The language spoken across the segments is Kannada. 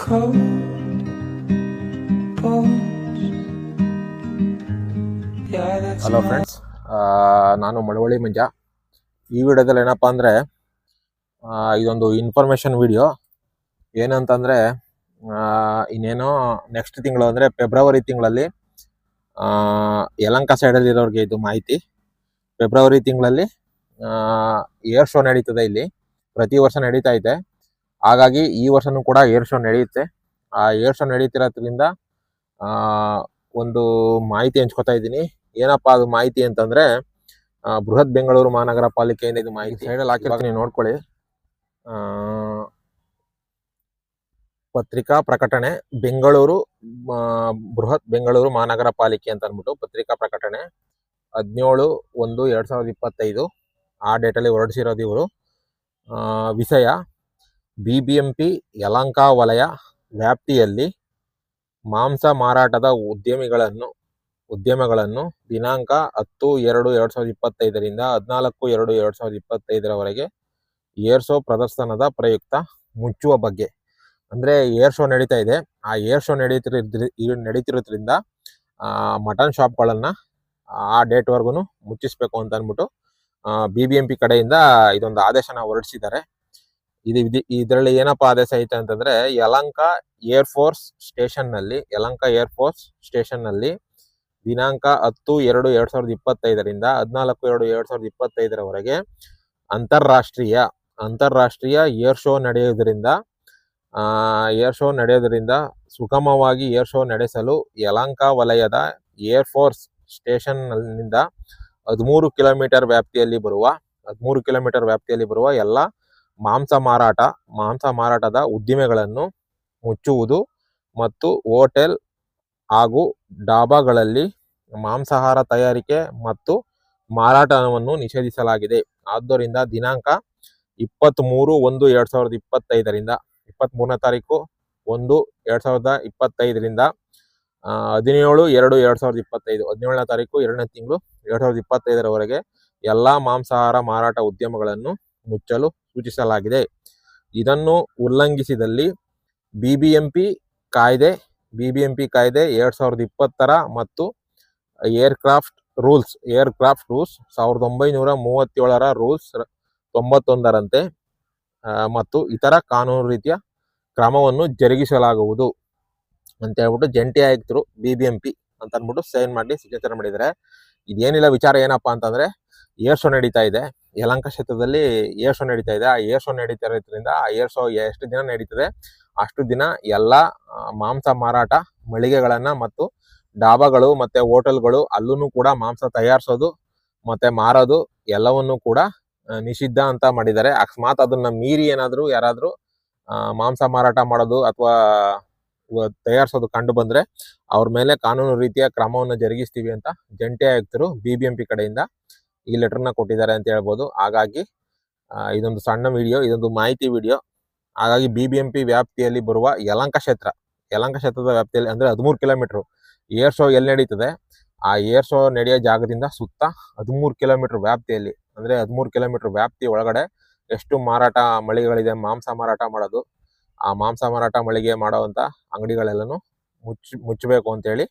cold balls. Yeah, that's hello friends, ನಾನು ಮಳವಳ್ಳಿ ಮಂಜ. ಈ ವಿಡಿಯೋದಲ್ಲಿ ಏನಪ್ಪ ಅಂದರೆ ಇದೊಂದು ಇನ್ಫಾರ್ಮೇಷನ್ ವಿಡಿಯೋ. ಏನಂತಂದರೆ ಇನ್ನೇನೋ ನೆಕ್ಸ್ಟ್ ತಿಂಗಳು ಅಂದರೆ ಫೆಬ್ರವರಿ ತಿಂಗಳಲ್ಲಿ ಯಲಹಂಕ ಸೈಡಲ್ಲಿರೋರಿಗೆ ಇದು ಮಾಹಿತಿ. ಫೆಬ್ರವರಿ ತಿಂಗಳಲ್ಲಿ ಏರ್ ಶೋ ನಡೀತದೆ ಇಲ್ಲಿ, ಪ್ರತಿ ವರ್ಷ ನಡೀತಾ ಇದೆ. ಹಾಗಾಗಿ ಈ ವರ್ಷನೂ ಕೂಡ ಏರ್ ಶೋ ನಡೆಯುತ್ತೆ. ಆ ಏರ್ ಶೋ ನಡೀತಿರೋದ್ರಿಂದ ಒಂದು ಮಾಹಿತಿ ಹಂಚ್ಕೊತಾ ಇದ್ದೀನಿ. ಏನಪ್ಪ ಅದು ಮಾಹಿತಿ ಅಂತಂದ್ರೆ, ಬೃಹತ್ ಬೆಂಗಳೂರು ಮಹಾನಗರ ಪಾಲಿಕೆಯಿಂದ ಇದು ಮಾಹಿತಿ ಸೈಡಲ್ಲಿ ಹಾಕಿರ್ತೀನಿ, ನೋಡ್ಕೊಳ್ಳಿ. ಪತ್ರಿಕಾ ಪ್ರಕಟಣೆ ಬೆಂಗಳೂರು, ಬೃಹತ್ ಬೆಂಗಳೂರು ಮಹಾನಗರ ಪಾಲಿಕೆ ಅಂತ ಅಂದ್ಬಿಟ್ಟು ಪತ್ರಿಕಾ ಪ್ರಕಟಣೆ 17/1/2025 ಆ ಡೇಟಲ್ಲಿ ಹೊರಡಿಸಿರೋದು ಇವರು. ವಿಷಯ: BBMP ಯಲಹಂಕ ವಲಯ ವ್ಯಾಪ್ತಿಯಲ್ಲಿ ಮಾಂಸ ಮಾರಾಟದ ಉದ್ಯಮಗಳನ್ನು ದಿನಾಂಕ 10/2/2025 14/2/2025 ಏರ್ ಶೋ ಪ್ರದರ್ಶನದ ಪ್ರಯುಕ್ತ ಮುಚ್ಚುವ ಬಗ್ಗೆ. ಅಂದರೆ ಏರ್ ಶೋ ನಡೀತಾ ಇದೆ. ಆ ಏರ್ ಶೋ ನಡೀತಿರೋದ್ರಿಂದ ಮಟನ್ ಶಾಪ್ಗಳನ್ನು ಆ ಡೇಟ್ವರೆಗೂ ಮುಚ್ಚಿಸ್ಬೇಕು ಅಂತ ಅಂದ್ಬಿಟ್ಟು BBMP ಕಡೆಯಿಂದ ಇದೊಂದು ಆದೇಶನ ಹೊರಡಿಸಿದ್ದಾರೆ. ಇದರಲ್ಲಿ ಏನಪ್ಪ ಆದೇಶ ಐತೆ ಅಂತಂದ್ರೆ, ಯಲಹಂಕ ಏರ್ ಫೋರ್ಸ್ ಸ್ಟೇಷನ್ ನಲ್ಲಿ ದಿನಾಂಕ 10/2/2025 14/2/2025 ಅಂತಾರಾಷ್ಟ್ರೀಯ ಏರ್ ಶೋ ನಡೆಯೋದ್ರಿಂದ ಸುಗಮವಾಗಿ ಏರ್ ಶೋ ನಡೆಸಲು ಯಲಹಂಕ ವಲಯದ ಏರ್ ಫೋರ್ಸ್ ಸ್ಟೇಷನ್ ನಿಂದ 13 ಕಿಲೋಮೀಟರ್ ವ್ಯಾಪ್ತಿಯಲ್ಲಿ ಬರುವ ಎಲ್ಲ ಮಾಂಸ ಮಾರಾಟದ ಉದ್ದಿಮೆಗಳನ್ನು ಮುಚ್ಚುವುದು ಮತ್ತು ಹೋಟೆಲ್ ಹಾಗೂ ಡಾಬಾಗಳಲ್ಲಿ ಮಾಂಸಾಹಾರ ತಯಾರಿಕೆ ಮತ್ತು ಮಾರಾಟವನ್ನು ನಿಷೇಧಿಸಲಾಗಿದೆ. ಆದ್ದರಿಂದ ದಿನಾಂಕ 23/1/2025 23ನೇ ತಾರೀಕು 1/2025 17/2/2025 17ನೇ ತಾರೀಕು 2ನೇ ತಿಂಗಳು 2025 ಎಲ್ಲ ಮಾಂಸಾಹಾರ ಮಾರಾಟ ಉದ್ಯಮಗಳನ್ನು ಮುಚ್ಚಲು ಸೂಚಿಸಲಾಗಿದೆ. ಇದನ್ನು ಉಲ್ಲಂಘಿಸಿದಲ್ಲಿ BBMP ಕಾಯ್ದೆ 2020 ಮತ್ತು ಏರ್ಕ್ರಾಫ್ಟ್ ರೂಲ್ಸ್ 1937 ರೂಲ್ಸ್ 91ರಂತೆ ಮತ್ತು ಇತರ ಕಾನೂನು ರೀತಿಯ ಕ್ರಮವನ್ನು ಜರುಗಿಸಲಾಗುವುದು ಅಂತ ಹೇಳ್ಬಿಟ್ಟು ಜಂಟಿ ಆಯುಕ್ತರು BBMP ಅಂತ ಅಂದ್ಬಿಟ್ಟು ಸೈನ್ ಮಾಡಿ ಸಿಗ್ನೇಚರ್ ಮಾಡಿದ್ದಾರೆ. ಇದೇನಿಲ್ಲ, ವಿಚಾರ ಏನಪ್ಪ ಅಂತಂದ್ರೆ, ಏರ್ ಶೋ ನಡೀತಾ ಇದೆ ಯಲಹಂಕ ಕ್ಷೇತ್ರದಲ್ಲಿ. ಏರ್ ಶೋ ನಡೀತಾ ಇದೆ. ಆ ಏರ್ ಶೋ ನಡೀತಾ ಇರೋದ್ರಿಂದ ಆ ಏರ್ ಶೋ ಎಷ್ಟು ದಿನ ನಡೀತದೆ ಅಷ್ಟು ದಿನ ಎಲ್ಲ ಮಾಂಸ ಮಾರಾಟ ಮಳಿಗೆಗಳನ್ನ ಮತ್ತು ಡಾಬಾಗಳು ಮತ್ತೆ ಹೋಟೆಲ್ಗಳು ಅಲ್ಲೂ ಕೂಡ ಮಾಂಸ ತಯಾರಿಸೋದು ಮತ್ತೆ ಮಾರೋದು ಎಲ್ಲವನ್ನೂ ಕೂಡ ನಿಷಿದ್ಧ ಅಂತ ಮಾಡಿದ್ದಾರೆ. ಅಕಸ್ಮಾತ್ ಅದನ್ನ ಮೀರಿ ಏನಾದ್ರು ಯಾರಾದ್ರೂ ಮಾಂಸ ಮಾರಾಟ ಮಾಡೋದು ಅಥವಾ ತಯಾರಿಸೋದು ಕಂಡು ಬಂದ್ರೆ ಅವ್ರ ಮೇಲೆ ಕಾನೂನು ರೀತಿಯ ಕ್ರಮವನ್ನು ಜರುಗಿಸ್ತೀವಿ ಅಂತ ಜಂಟಿ ಆಯುಕ್ತರು BBMP ಕಡೆಯಿಂದ ಈ ಲೆಟರ್ನ ಕೊಟ್ಟಿದ್ದಾರೆ ಅಂತ ಹೇಳ್ಬೋದು. ಹಾಗಾಗಿ ಇದೊಂದು ಸಣ್ಣ ವಿಡಿಯೋ, ಇದೊಂದು ಮಾಹಿತಿ ವಿಡಿಯೋ. ಹಾಗಾಗಿ BBMP ವ್ಯಾಪ್ತಿಯಲ್ಲಿ ಬರುವ ಯಲಹಂಕ ಕ್ಷೇತ್ರದ ವ್ಯಾಪ್ತಿಯಲ್ಲಿ ಅಂದ್ರೆ 13 ಕಿಲೋಮೀಟರ್ ಏರ್ ಶೋ ಎಲ್ಲಿ ನಡೀತದೆ, ಆ ಏರ್ ಶೋ ನಡೆಯೋ ಜಾಗದಿಂದ ಸುತ್ತ 13 ಕಿಲೋಮೀಟರ್ ವ್ಯಾಪ್ತಿಯಲ್ಲಿ, ಅಂದ್ರೆ 13 ಕಿಲೋಮೀಟರ್ ವ್ಯಾಪ್ತಿ ಒಳಗಡೆ ಎಷ್ಟು ಮಾರಾಟ ಮಳಿಗೆಗಳಿದೆ ಮಾಂಸ ಮಾರಾಟ ಮಾಡೋದು, ಆ ಮಾಂಸ ಮಾರಾಟ ಮಳಿಗೆ ಮಾಡೋವಂಥ ಅಂಗಡಿಗಳೆಲ್ಲನೂ ಮುಚ್ಚಬೇಕು ಅಂತೇಳಿ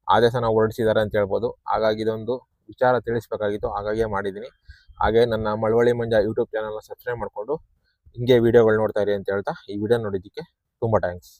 ಆದೇಶನ ಹೊರಡಿಸಿದ್ದಾರೆ ಅಂತ ಹೇಳ್ಬೋದು. ಹಾಗಾಗಿ ಇದೊಂದು ವಿಚಾರ ತಿಳಿಸ್ಬೇಕಾಗಿತ್ತು, ಹಾಗಾಗಿ ಮಾಡಿದ್ದೀನಿ. ಹಾಗೆ ನನ್ನ ಮಳವಳ್ಳಿ ಮಂಜ ಯೂಟ್ಯೂಬ್ ಚಾನಲ್ನ ಸಬ್ಸ್ಕ್ರೈಬ್ ಮಾಡಿಕೊಂಡು ಹಿಂಗೆ ವಿಡಿಯೋಗಳು ನೋಡ್ತಾ ಇರಿ ಅಂತ ಹೇಳ್ತಾ ಈ ವಿಡಿಯೋ ನೋಡಿದ್ದಕ್ಕೆ ತುಂಬ ಥ್ಯಾಂಕ್ಸ್.